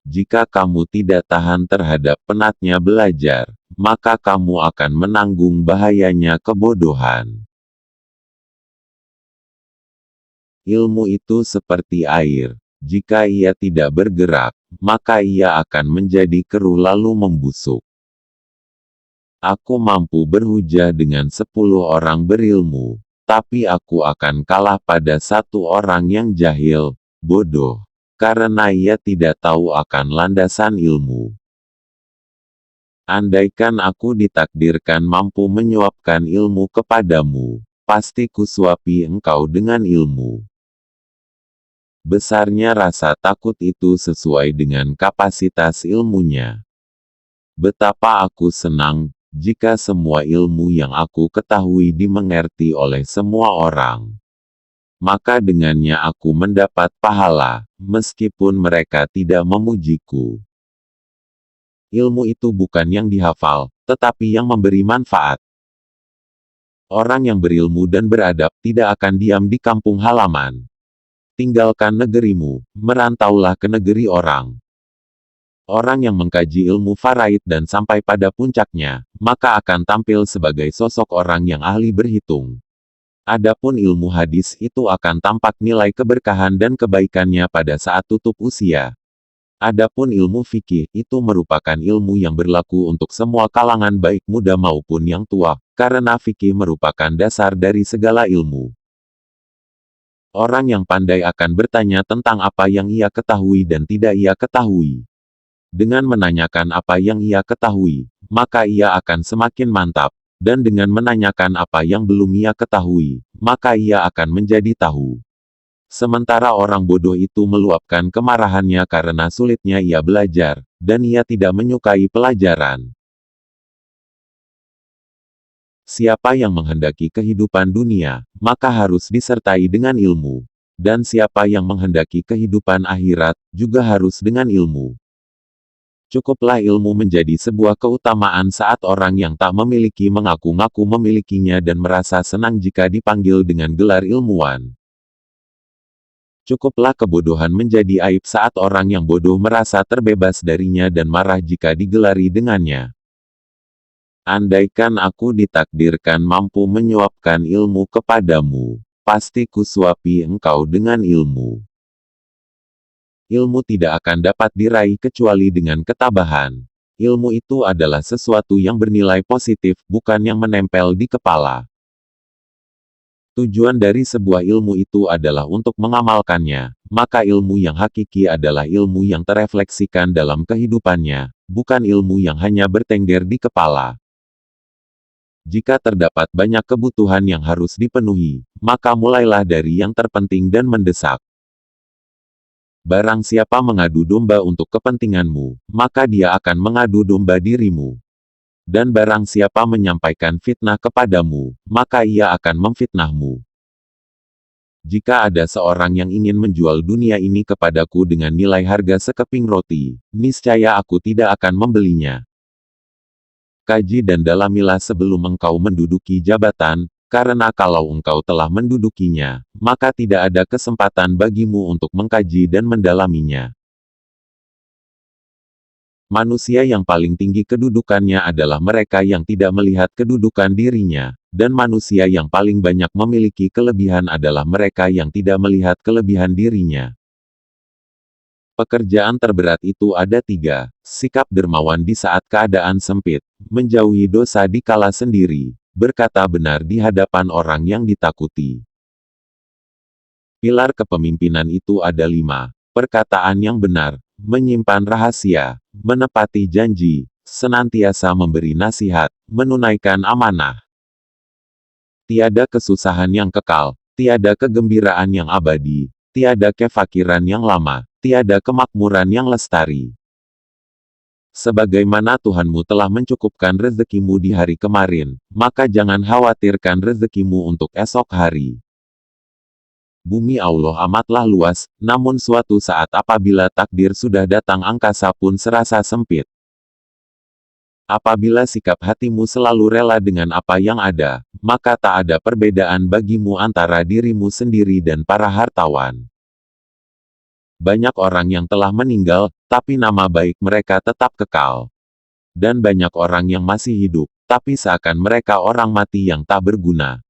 Jika kamu tidak tahan terhadap penatnya belajar, maka kamu akan menanggung bahayanya kebodohan. Ilmu itu seperti air. Jika ia tidak bergerak, maka ia akan menjadi keruh lalu membusuk. Aku mampu berhujah dengan 10 orang berilmu, tapi aku akan kalah pada 1 orang yang jahil, bodoh, karena ia tidak tahu akan landasan ilmu. Andaikan aku ditakdirkan mampu menyuapkan ilmu kepadamu, pasti kusuapi engkau dengan ilmu. Besarnya rasa takut itu sesuai dengan kapasitas ilmunya. Betapa aku senang, jika semua ilmu yang aku ketahui dimengerti oleh semua orang. Maka dengannya aku mendapat pahala, meskipun mereka tidak memujiku. Ilmu itu bukan yang dihafal, tetapi yang memberi manfaat. Orang yang berilmu dan beradab tidak akan diam di kampung halaman. Tinggalkan negerimu, merantaulah ke negeri orang. Orang yang mengkaji ilmu faraid dan sampai pada puncaknya, maka akan tampil sebagai sosok orang yang ahli berhitung. Adapun ilmu hadis itu akan tampak nilai keberkahan dan kebaikannya pada saat tutup usia. Adapun ilmu fikih, itu merupakan ilmu yang berlaku untuk semua kalangan baik muda maupun yang tua, karena fikih merupakan dasar dari segala ilmu. Orang yang pandai akan bertanya tentang apa yang ia ketahui dan tidak ia ketahui. Dengan menanyakan apa yang ia ketahui, maka ia akan semakin mantap, dan dengan menanyakan apa yang belum ia ketahui, maka ia akan menjadi tahu. Sementara orang bodoh itu meluapkan kemarahannya karena sulitnya ia belajar, dan ia tidak menyukai pelajaran. Siapa yang menghendaki kehidupan dunia, maka harus disertai dengan ilmu. Dan siapa yang menghendaki kehidupan akhirat, juga harus dengan ilmu. Cukuplah ilmu menjadi sebuah keutamaan saat orang yang tak memiliki mengaku-ngaku memilikinya dan merasa senang jika dipanggil dengan gelar ilmuwan. Cukuplah kebodohan menjadi aib saat orang yang bodoh merasa terbebas darinya dan marah jika digelari dengannya. Andaikan aku ditakdirkan mampu menyuapkan ilmu kepadamu, pasti kusuapi engkau dengan ilmu. Ilmu tidak akan dapat diraih kecuali dengan ketabahan. Ilmu itu adalah sesuatu yang bernilai positif, bukan yang menempel di kepala. Tujuan dari sebuah ilmu itu adalah untuk mengamalkannya, maka ilmu yang hakiki adalah ilmu yang terefleksikan dalam kehidupannya, bukan ilmu yang hanya bertengger di kepala. Jika terdapat banyak kebutuhan yang harus dipenuhi, maka mulailah dari yang terpenting dan mendesak. Barang siapa mengadu domba untuk kepentinganmu, maka dia akan mengadu domba dirimu. Dan barang siapa menyampaikan fitnah kepadamu, maka ia akan memfitnahmu. Jika ada seorang yang ingin menjual dunia ini kepadaku dengan nilai harga sekeping roti, niscaya aku tidak akan membelinya. Kaji dan dalamilah sebelum engkau menduduki jabatan, karena kalau engkau telah mendudukinya, maka tidak ada kesempatan bagimu untuk mengkaji dan mendalaminya. Manusia yang paling tinggi kedudukannya adalah mereka yang tidak melihat kedudukan dirinya, dan manusia yang paling banyak memiliki kelebihan adalah mereka yang tidak melihat kelebihan dirinya. Pekerjaan terberat itu ada 3, sikap dermawan di saat keadaan sempit, menjauhi dosa di kala sendiri, berkata benar di hadapan orang yang ditakuti. Pilar kepemimpinan itu ada 5, perkataan yang benar, menyimpan rahasia, menepati janji, senantiasa memberi nasihat, menunaikan amanah. Tiada kesusahan yang kekal, tiada kegembiraan yang abadi, tiada kefakiran yang lama, tiada kemakmuran yang lestari. Sebagaimana Tuhanmu telah mencukupkan rezekimu di hari kemarin, maka jangan khawatirkan rezekimu untuk esok hari. Bumi Allah amatlah luas, namun suatu saat apabila takdir sudah datang angkasa pun serasa sempit. Apabila sikap hatimu selalu rela dengan apa yang ada, maka tak ada perbedaan bagimu antara dirimu sendiri dan para hartawan. Banyak orang yang telah meninggal, tapi nama baik mereka tetap kekal. Dan banyak orang yang masih hidup, tapi seakan mereka orang mati yang tak berguna.